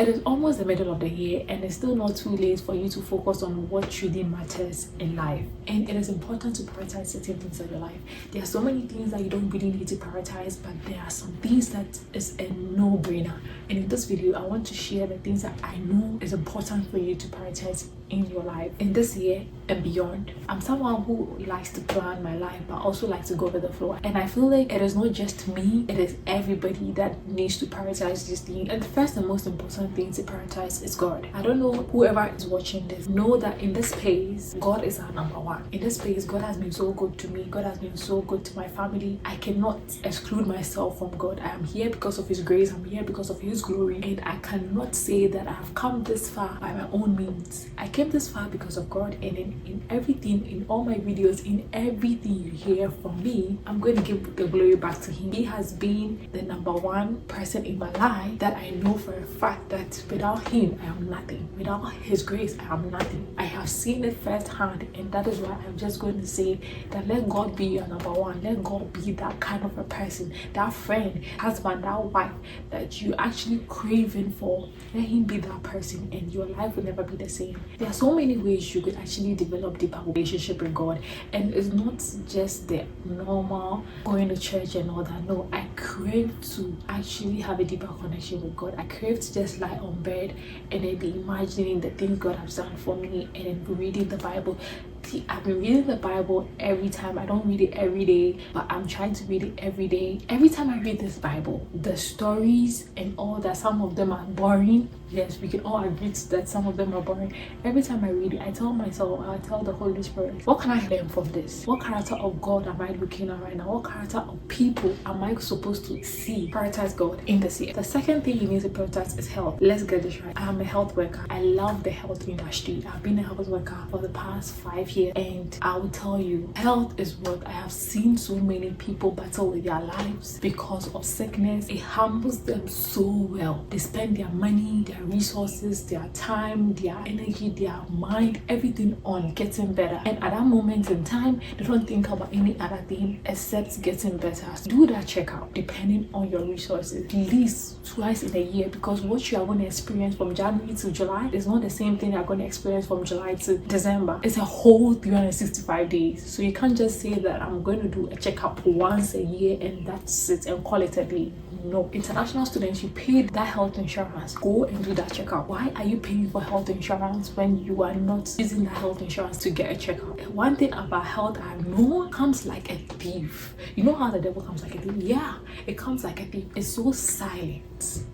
It is almost the middle of the year and it's still not too late for you to focus on what truly matters in life. And it is important to prioritize certain things in your life. There are so many things that you don't really need to prioritize, but there are some things that is a no-brainer. And in this video, I want to share the things that I know is important for you to prioritize in your life in this year and beyond. I'm someone who likes to plan my life but also likes to go with the flow, and I feel like it is not just me, it is everybody that needs to prioritize this thing. And the first and most important thing to prioritize is God. I don't know whoever is watching this, know that in this space God is our number one. In this space God has been so good to me, God has been so good to my family. I cannot exclude myself from God. I am here because of His grace, I'm here because of His glory, and I cannot say that I have come this far by my own means. I came this far because of God, and in everything, in all my videos, in everything you hear from me, I'm going to give the glory back to Him. He has been the number one person in my life that I know for a fact that without Him I am nothing. Without His grace I am nothing. I have seen it firsthand, and that is why I'm just going to say that let God be your number one. Let God be that kind of a person, that friend, husband, that wife that you actually craving for. Let Him be that person and your life will never be the same. There are so many ways you could actually develop deeper relationship with God, and it's not just the normal going to church and all that. No, I crave to actually have a deeper connection with God. I crave to just lie on bed and then be imagining the things God has done for me and then reading the Bible. See, I've been reading the Bible every time. I don't read it every day, but I'm trying to read it every day. Every time I read this Bible, the stories and all that, some of them are boring. Yes, we can all agree that some of them are boring. Every time I read it, I tell myself, I tell the Holy Spirit, what can I learn from this? What character of God am I looking at right now? What character of people am I supposed to see? Prioritize God in this year. The second thing you need to prioritize is health. Let's get this right. I am a health worker. I love the health industry. I've been a health worker for the past 5 years, and I will tell you, health is what I have seen so many people battle with their lives because of sickness. It humbles them so well. They spend their money, their resources, their time, their energy, their mind, everything on getting better, and at that moment in time they don't think about any other thing except getting better. Do that checkup depending on your resources at least twice in a year, because what you are going to experience from January to July is not the same thing you're going to experience from July to December. It's a whole 365 days, so you can't just say that I'm going to do a checkup once a year and that's it and call it a day. No, international students, you paid that health insurance. Go and do that checkup. Why are you paying for health insurance when you are not using that health insurance to get a checkup? One thing about health I know, comes like a thief. You know how the devil comes like a thief? Yeah, it comes like a thief. It's so silent.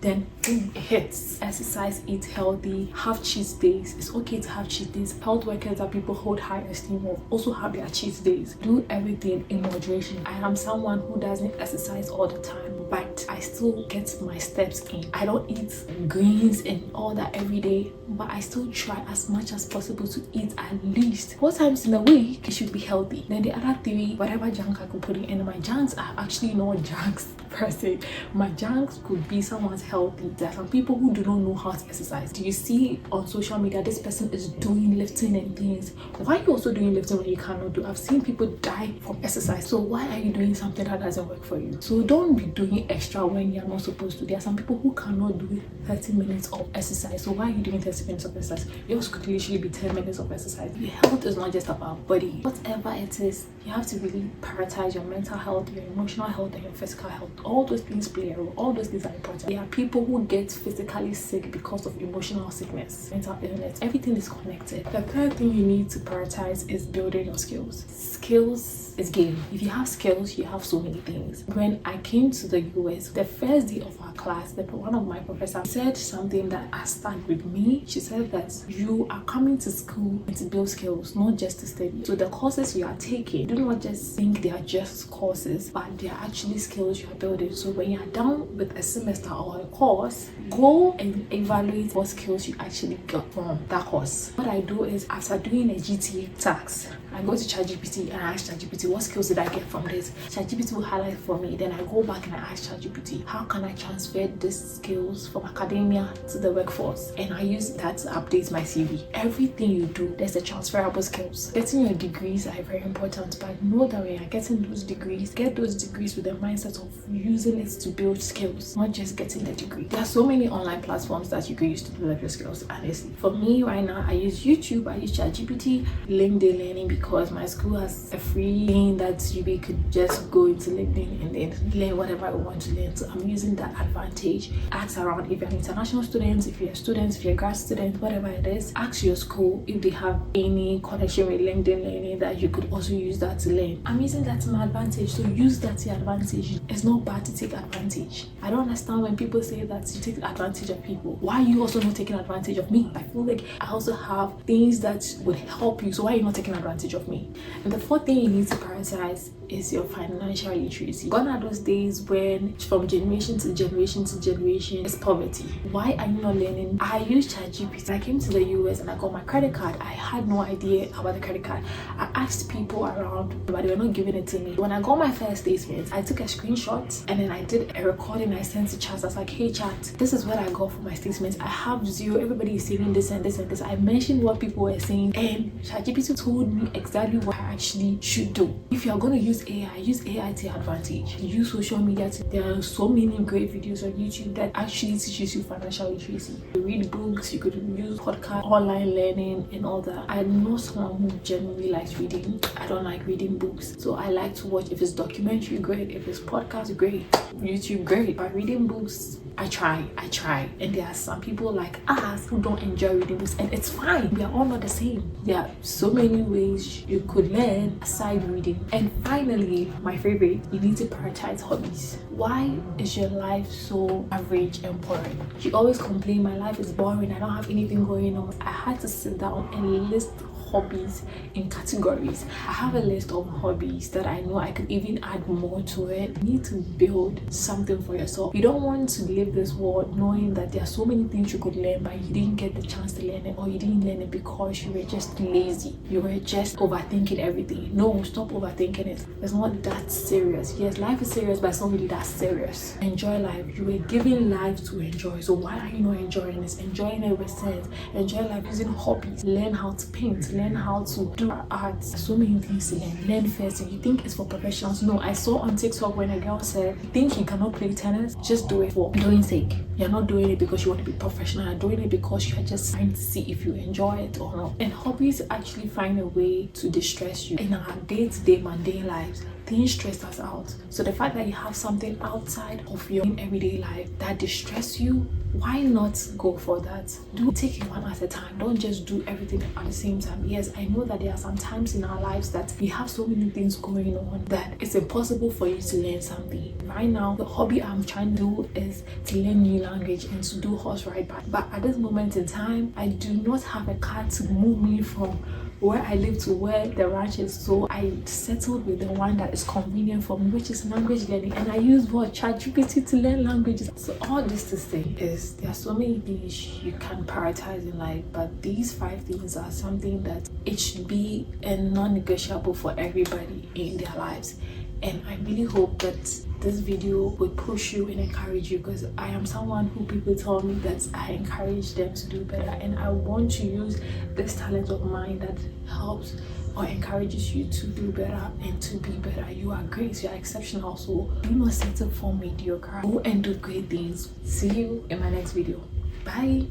Then boom, it hits. Exercise, eat healthy, have cheat days. It's okay to have cheat days. Health workers that people hold high esteem of also have their cheat days. Do everything in moderation. I am someone who doesn't exercise all the time, but I still get my steps in. I don't eat greens and all that every day, but I still try as much as possible to eat at least 4 times in a week. It should be healthy. Then the other 3, whatever junk I could put in, and my junks are actually not junks per se. My junks could be someone's healthy. There are some people who do not know how to exercise. Do you see on social media this person is doing lifting and things? Why are you also doing lifting when you cannot do? I've seen people die from exercise. So why are you doing something that doesn't work for you? So don't be doing extra when you're not supposed to. There are some people who cannot do 30 minutes of exercise. So why are you doing 30 minutes of exercise? Yours could literally be 10 minutes of exercise. Your health is not just about body. Whatever it is, you have to really prioritize your mental health, your emotional health, and your physical health. All those things play a role. All those things are important. There are people who get physically sick because of emotional sickness, mental illness. Everything is connected. The third thing you need to prioritize is building your skills. Skills is game. If you have skills, you have so many things. When I came to the US, the first day of our class, one of my professors said something that has stuck with me. She said that you are coming to school to build skills, not just to study. So the courses you are taking, do not just think they are just courses, but they are actually skills you are building. So when you are done with a semester or a course, go and evaluate what skills you actually got from that course. What I do is, after doing a GTA tax, I go to ChatGPT and I ask ChatGPT, what skills did I get from this? ChatGPT will highlight for me. Then I go back and I ask ChatGPT, how can I transfer these skills from academia to the workforce? And I use that to update my CV. Everything you do, there's a transferable skills. Getting your degrees are very important, but know that when you're getting those degrees, get those degrees with the mindset of using it to build skills, not just getting the degree. There are so many online platforms that you can use to develop your skills. Honestly, for me right now, I use YouTube, I use ChatGPT, LinkedIn Learning, because my school has a free thing that you could just go into LinkedIn and then learn whatever I want to learn. So I'm using that advantage. Ask around if you're an international student, if you're a student, if you're a grad student, whatever it is. Ask your school if they have any connection with LinkedIn Learning that you could also use that to learn. I'm using that to my advantage, so use that to your advantage. It's not bad to take advantage. I don't understand when people say that you take advantage of people. Why are you also not taking advantage of me? I feel like I also have things that would help you, so why are you not taking advantage of me? And the fourth thing you need to prioritize is your financial literacy. Gone are those days when from generation to generation to generation is poverty. Why are you not learning? I use ChatGPT. I came to the US and I got my credit card. I had no idea about the credit card. I asked people around, but they were not giving it to me. When I got my first statement, I took a screenshot and then I did a recording. I sent to chat. I was like, hey chat, this is what I got for my statements. I have zero. Everybody is saying this and this and this. I mentioned what people were saying and ChatGPT told me exactly what I actually should do. If you're going to use AI, use AI to your advantage. Use social media. There are so many great videos on YouTube that actually teaches you financial literacy. You read books, you could use podcast, online learning and all that. I'm not someone who genuinely likes reading. I don't like reading books. So I like to watch, if it's documentary, great. If it's podcast, great. YouTube, great. But reading books, I try. And there are some people like us who don't enjoy reading books, and it's fine. We are all not the same. There are so many ways you could learn aside reading. And finally, my favorite, you need to prioritize hobbies. Why is your life so average and boring? You always complain, my life is boring, I don't have anything going on. I had to sit down and list hobbies in categories. I have a list of hobbies that I know I could even add more to it. You need to build something for yourself. You don't want to live this world knowing that there are so many things you could learn, but you didn't get the chance to learn it, or you didn't learn it because you were just lazy. You were just overthinking everything. No, stop overthinking it. It's not that serious. Yes, life is serious, but it's not really that serious. Enjoy life. You were given life to enjoy. So why are you not enjoying this? Enjoying it with sense. Enjoy life using hobbies. Learn how to paint. Learn how to do art. So many things to learn. Learn first. If you think it's for professionals, no. I saw on TikTok when a girl said, you think you cannot play tennis? Just do it for doing sake. You're not doing it because you want to be professional. You're doing it because you're just trying to see if you enjoy it or not. And hobbies actually find a way to distress you. In our day-to-day mundane lives, things stress us out. So the fact that you have something outside of your everyday life that distress you, why not go for that? Take it one at a time. Don't just do everything at the same time. Yes, I know that there are some times in our lives that we have so many things going on that it's impossible for you to learn something. Right now, the hobby I'm trying to do is to learn new language and to do horse ride. But at this moment in time, I do not have a car to move me from where I live to where the ranch is, so I settled with the one that is convenient for me, which is language learning. And I use ChatGPT to learn languages. So all this to say is there are so many things you can prioritize in life, but these 5 things are something that it should be a non-negotiable for everybody in their lives. And I really hope that this video would push you and encourage you, because I am someone who people tell me that I encourage them to do better, and I want to use this talent of mine that helps or encourages you to do better and to be better. You are great, you are exceptional, so do not settle for mediocre. Go and do great things. See you in my next video. Bye.